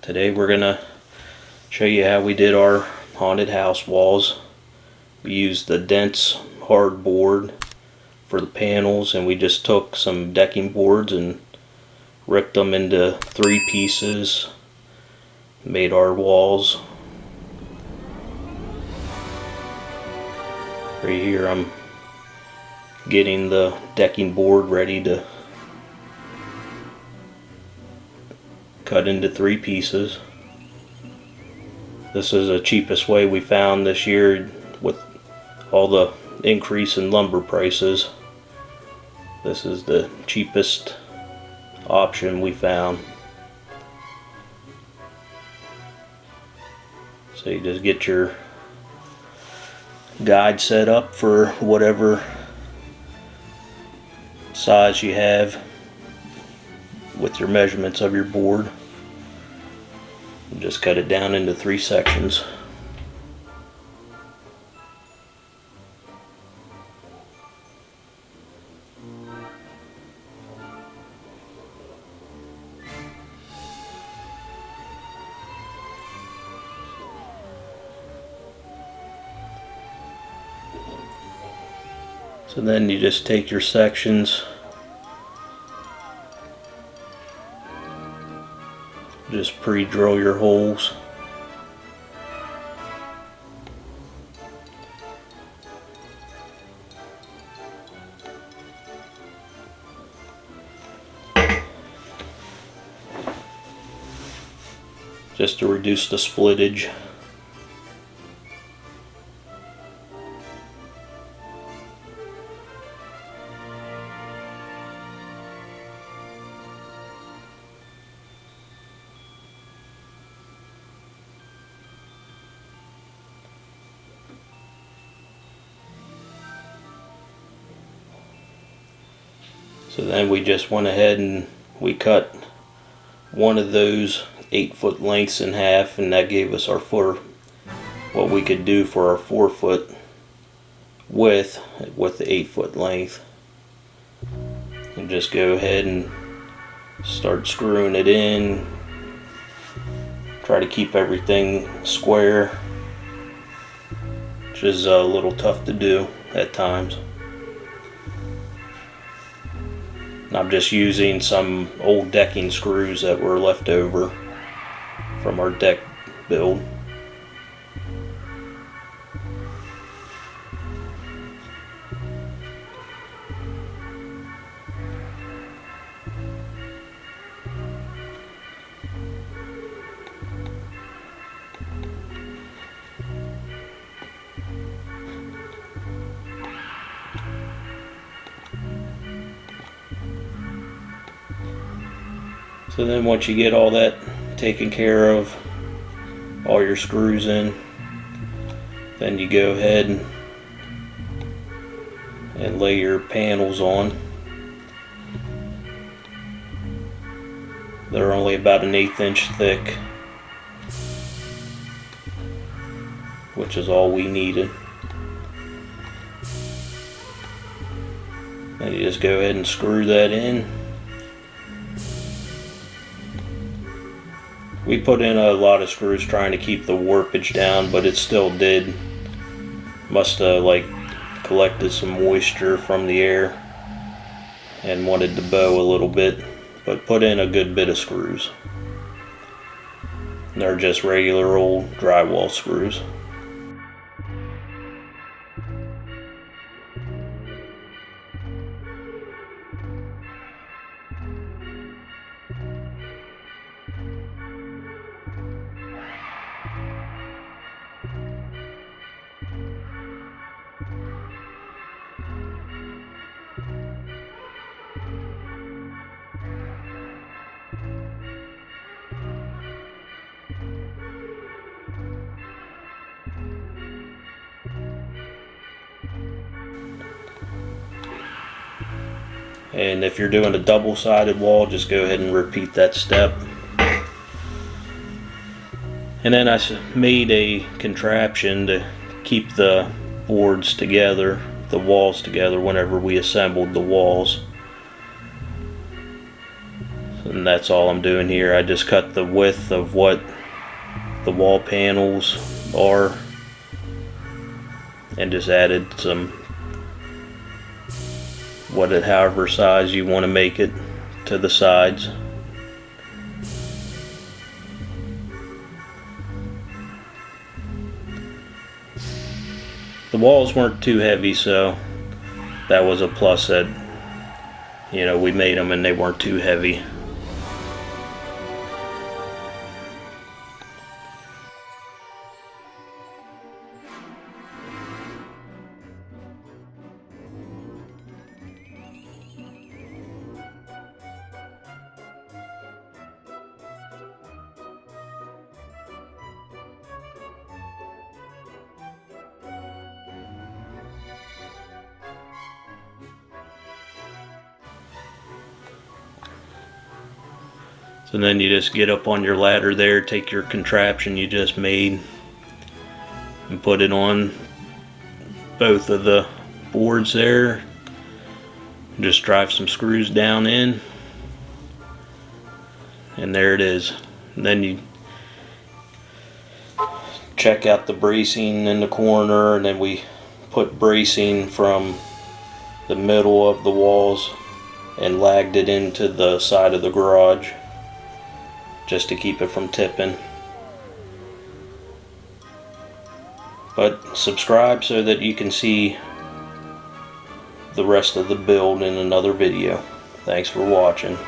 Today we're gonna show you how we did our haunted house walls. We used the dense hard board for the panels, and we just took some decking boards and ripped them into 3 pieces, made our walls. Right here I'm getting the decking board ready to cut into 3 pieces. This is the cheapest way we found this year with all the increase in lumber prices. This is the cheapest option we found. So you just get your guide set up for whatever size you have with your measurements of your board. Just cut it down into 3 sections. So then you just take your sections, just pre-drill your holes. Just to reduce the splittage. So then we just went ahead and we cut one of those 8-foot lengths in half, and that gave us our what we could do for our 4-foot width with the 8-foot length. And just go ahead and start screwing it in. Try to keep everything square, which is a little tough to do at times. I'm just using some old decking screws that were left over from our deck build. So then once you get all that taken care of, all your screws in, then you go ahead and lay your panels on. They're only about an 1/8 inch thick, which is all we needed. Then you just go ahead and screw that in. We put in a lot of screws trying to keep the warpage down, but it still did. Must have collected some moisture from the air and wanted to bow a little bit, but put in a good bit of screws. They're just regular old drywall screws. And if you're doing a double-sided wall, just go ahead and repeat that step. And then I made a contraption to keep the boards together, the walls together, whenever we assembled the walls. And that's all I'm doing here. I just cut the width of what the wall panels are and just added some however size you want to make it to the sides. The walls weren't too heavy, so that was a plus, that we made them and they weren't too heavy. So then you just get up on your ladder there, take your contraption you just made and put it on both of the boards there. Just drive some screws down in, and there it is. And then you check out the bracing in the corner, and then we put bracing from the middle of the walls and lagged it into the side of the garage just to keep it from tipping. But subscribe so that you can see the rest of the build in another video. Thanks for watching.